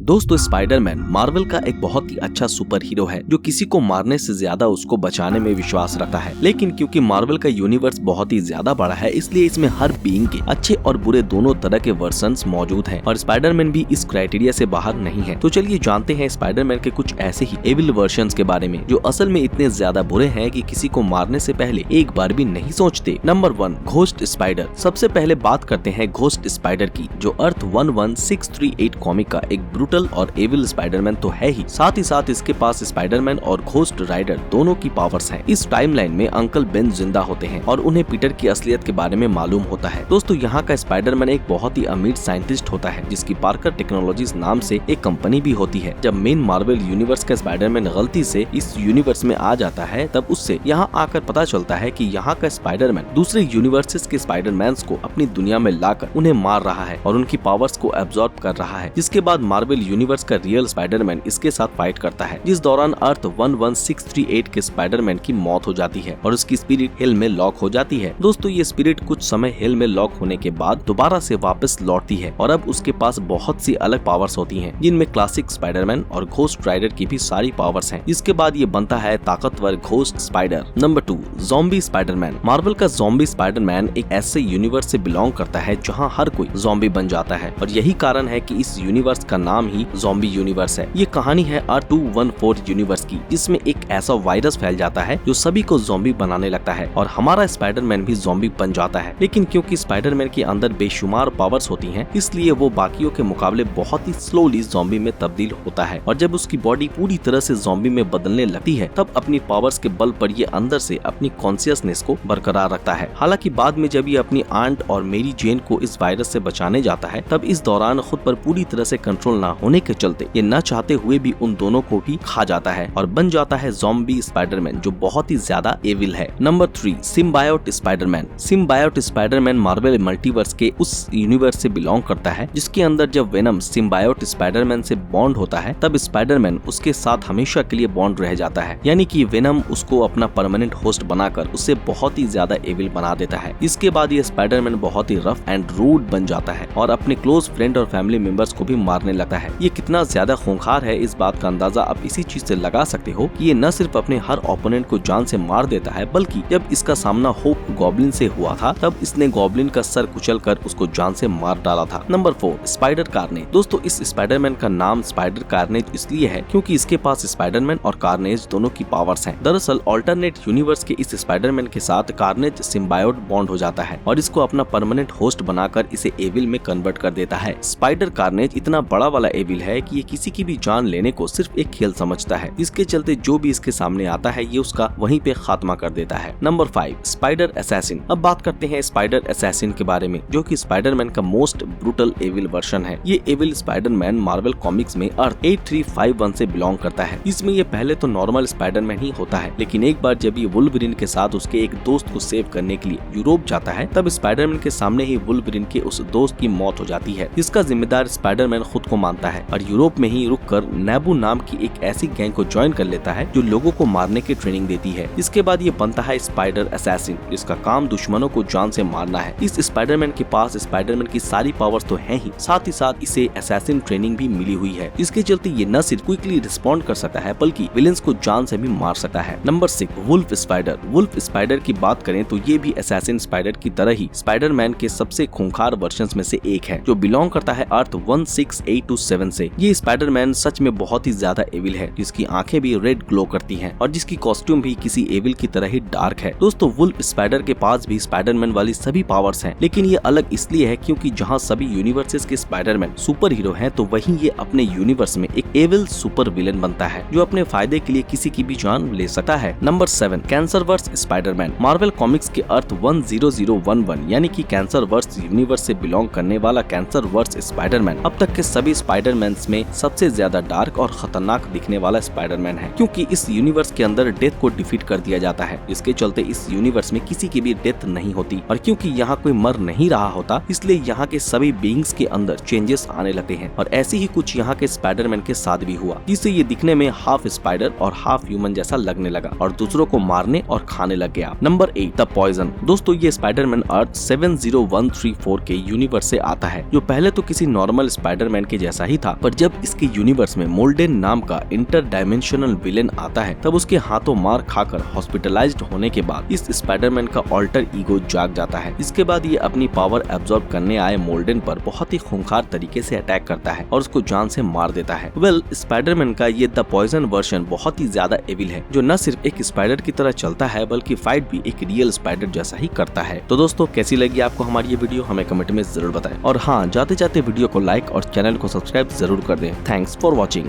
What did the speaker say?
दोस्तों Spiderman Marvel का एक बहुत ही अच्छा सुपर हीरो है जो किसी को मारने से ज्यादा उसको बचाने में विश्वास रखता है। लेकिन क्योंकि मार्वल का यूनिवर्स बहुत ही ज्यादा बड़ा है इसलिए इसमें हर बीइंग के अच्छे और बुरे दोनों तरह के वर्जन्स मौजूद हैं और स्पाइडरमैन भी इस क्राइटेरिया से बाहर नहीं है। तो चलिए जानते हैं स्पाइडरमैन के कुछ ऐसे ही एविल वर्जन्स के बारे में जो असल में इतने ज्यादा बुरे हैं कि किसी को मारने से पहले एक बार भी नहीं सोचते। Number 1 ghost spider. सबसे पहले बात करते हैं घोस्ट स्पाइडर की जो अर्थ 11638 कॉमिक का एक ब्रूटल और एविल स्पाइडरमैन तो है ही, साथ इसके पास स्पाइडरमैन और घोस्ट राइडर दोनों की पावर्स हैं। इस टाइमलाइन में अंकल बेन जिंदा होते हैं और उन्हें पीटर की असलियत के बारे में मालूम होता है। दोस्तों यहाँ का स्पाइडरमैन एक बहुत ही अमीर साइंटिस्ट होता है जिसकी पार्कर टेक्नोलॉजीज नाम से एक कंपनी भी होती है। जब मेन मार्वल यूनिवर्स का स्पाइडरमैन गलती से इस यूनिवर्स में आ जाता है तब उससे यहाँ आकर पता चलता है कि यहाँ का स्पाइडरमैन दूसरे यूनिवर्सेस के स्पाइडरमैन्स को अपनी दुनिया में लाकर उन्हें मार रहा है और उनकी पावर्स को एब्जॉर्ब कर रहा है। जिसके बाद मार्वल यूनिवर्स का रियल स्पाइडरमैन इसके साथ फाइट करता है, जिस दौरान अर्थ 11638 के स्पाइडरमैन की मौत हो जाती है और उसकी स्पिरिट हेल में लॉक हो जाती है। दोस्तों ये स्पिरिट कुछ समय हेल में लॉक होने के बाद दोबारा से वापस लौटती है और अब उसके पास बहुत सी अलग पावर्स होती हैं जिनमें क्लासिक स्पाइडरमैन और घोस्ट राइडर की भी सारी पावर्स हैं। इसके बाद ये बनता है ताकतवर ghost spider. Number 2 zombie Spiderman. Marvel का ज़ॉम्बी स्पाइडरमैन एक ऐसे यूनिवर्स से बिलोंग करता है जहाँ हर कोई ज़ॉम्बी बन जाता है और यही कारण है कि इस यूनिवर्स का नाम ही ज़ॉम्बी यूनिवर्स है। ये कहानी है R214 यूनिवर्स की जिसमें एक ऐसा वायरस फैल जाता है जो सभी को ज़ॉम्बी बनाने लगता है और हमारा स्पाइडरमैन भी ज़ॉम्बी बन जाता है। लेकिन क्योंकि स्पाइडरमैन के अंदर बेशुमार पावर्स होती हैं इसलिए वो बाकियों के मुकाबले बहुत ही स्लोली ज़ॉम्बी में तब्दील होता है और जब उसकी बॉडी पूरी तरह से ज़ॉम्बी में बदलने लगती है तब अपनी पावर्स के बल पर ये अंदर से अपनी कॉन्शियसनेस को बरकरार रखता है। हालांकि बाद में जब ये अपनी आंट और मेरी जेन को इस वायरस से बचाने जाता है तब इस दौरान खुद पर पूरी तरह से कंट्रोल ना होने के चलते ये न चाहते हुए भी उन दोनों को भी खा जाता है और बन जाता है ज़ॉम्बी स्पाइडरमैन जो बहुत ही ज्यादा एविल है। Number 3 symbiote Spiderman. Symbiote Spiderman Marvel multiverse के उस यूनिवर्स से बिलोंग करता है जिसके अंदर जब वेनम सिम्बायोट स्पाइडरमैन से बॉन्ड होता है तब स्पाइडरमैन उसके साथ हमेशा के लिए बॉन्ड रह जाता है, यानी कि वेनम उसको अपना परमानेंट होस्ट बनाकर उससे बहुत ही ज्यादा एविल बना देता है। इसके बाद ये स्पाइडरमैन बहुत ही रफ एंड रूड बन जाता है और अपने क्लोज फ्रेंड और फैमिली मेंबर्स को भी मारने लगता है। ये कितना ज्यादा खूंखार है इस बात का अंदाजा आप इसी चीज से लगा सकते हो कि ये न सिर्फ अपने हर ओपोनेंट को जान से मार देता है बल्कि जब इसका सामना होप गॉब्लिन से हुआ था तब इसने गॉब्लिन का सर कुचलकर उसको जान से मार डाला था। Number 4 spider carnage. दोस्तों इस स्पाइडरमैन का नाम स्पाइडर कार्नेज इसलिए है क्योंकि इसके पास स्पाइडरमैन और कार्नेज दोनों की पावर्स हैं। दरअसल ऑल्टरनेट यूनिवर्स के इस स्पाइडरमैन के साथ कार्नेज सिम्बायोट बॉन्ड हो जाता है और इसको अपना परमानेंट होस्ट बनाकर इसे एविल में कन्वर्ट कर देता है। स्पाइडर कार्नेज इतना बड़ा वाला एविल है कि ये किसी की भी जान लेने को सिर्फ एक खेल समझता है। इसके चलते जो भी इसके सामने आता है ये उसका वहीं पे खात्मा कर देता है। Number 5 spider assassin. अब बात करते हैं स्पाइडर असैसिन के बारे में जो कि स्पाइडरमैन का मोस्ट ब्रूटल एविल वर्जन है। ये एविल स्पाइडरमैन मार्वल कॉमिक्स में अर्थ 8351 से बिलोंग करता है। इसमें ये पहले तो नॉर्मल स्पाइडरमैन ही होता है लेकिन एक बार जब ये वुल्वरिन के साथ उसके एक दोस्त को सेव करने के लिए यूरोप जाता है तब स्पाइडरमैन के सामने ही वुल्वरिन के उस दोस्त की मौत हो जाती है। इसका जिम्मेदार स्पाइडरमैन खुद को मानता है और यूरोप में ही रुककर नेबू नाम की एक ऐसी गैंग को ज्वाइन कर लेता है जो लोगों को मारने की ट्रेनिंग देती है। इसके बाद ये बनता है स्पाइडर असैसिन जिसका काम दुश्मनों को जान से मारना है। इस स्पाइडरमैन के पास स्पाइडरमैन की सारी पावर्स तो है ही साथ इसे असैसिन ट्रेनिंग भी मिली हुई है। इसके चलते ये न सिर्फ क्विकली रिस्पॉन्ड कर सकता है बल्कि विलेंस को जान से भी मार सकता है। Number 6 wolf spider. Wolf spider की बात करें तो ये भी असैसिन स्पाइडर की तरह ही स्पाइडरमैन के सबसे खूंखार वर्जन्स में से एक है जो बिलोंग करता है अर्थ 16827 से। ये स्पाइडरमैन सच में बहुत ही ज्यादा एविल है जिसकी आंखें भी रेड ग्लो करती हैं और जिसकी कॉस्ट्यूम भी किसी एविल की तरह ही डार्क है। दोस्तों वुल्फ स्पाइडर के पास भी स्पाइडरमैन वाली सभी पावर्स हैं लेकिन ये अलग इसलिए है क्योंकि जहाँ सभी यूनिवर्सेस के स्पाइडरमैन सुपर हीरो हैं तो वहीं ये अपने यूनिवर्स में एक एविल सुपर विलेन बनता है जो अपने फायदे के लिए किसी की भी जान ले सकता है। Number 7 Cancerverse Spider-Man. Marvel Comics के अर्थ 10011 यानी कि कैंसरवर्स यूनिवर्स से बिलोंग करने वाला कैंसरवर्स स्पाइडरमैन अब तक के सभी स्पाइडरमैन में सबसे ज्यादा डार्क और खतरनाक दिखने वाला स्पाइडरमैन है क्योंकि इस यूनिवर्स के अंदर डेथ को डिफीट कर दिया जाता है। इसके चलते इस यूनिवर्स में किसी की भी डेथ नहीं होती और क्योंकि यहाँ कोई मर नहीं रहा होता इसलिए यहाँ के सभी बीइंग्स के अंदर चेंजेस आने लगते हैं और ऐसे ही कुछ यहाँ के स्पाइडरमैन के साथ भी हुआ जिससे ये दिखने में हाफ स्पाइडर और हाफ ह्यूमन जैसा लगने लगा और दूसरों को मारने और खाने लग गया। Number 8 the poison. दोस्तों ये स्पाइडरमैन अर्थ 70134 के यूनिवर्स से आता है जो पहले तो किसी नॉर्मल स्पाइडरमैन के जैसा ही ही था, पर जब इसके यूनिवर्स में मोल्डेन नाम का इंटरडायमेंशनल विलेन आता है तब उसके हाथों मार खाकर हॉस्पिटलाइज्ड होने के बाद इस स्पाइडरमैन का ऑल्टर ईगो जाग जाता है। इसके बाद ये अपनी पावर एब्जॉर्ब करने आए मोल्डेन पर बहुत ही खूंखार तरीके से अटैक करता है और उसको जान से मार देता है। स्पाइडरमैन का ये द पॉइजन वर्जन बहुत ही ज्यादा एविल है, जो न सिर्फ एक स्पाइडर की तरह चलता है बल्कि फाइट भी एक रियल स्पाइडर जैसा ही करता है। तो दोस्तों, कैसी लगी आपको हमारी ये वीडियो, हमें कमेंट में जरूर बताएं। और हाँ, जाते जाते वीडियो को लाइक और चैनल को सब्सक्राइब जरूर कर दें। Thanks for watching.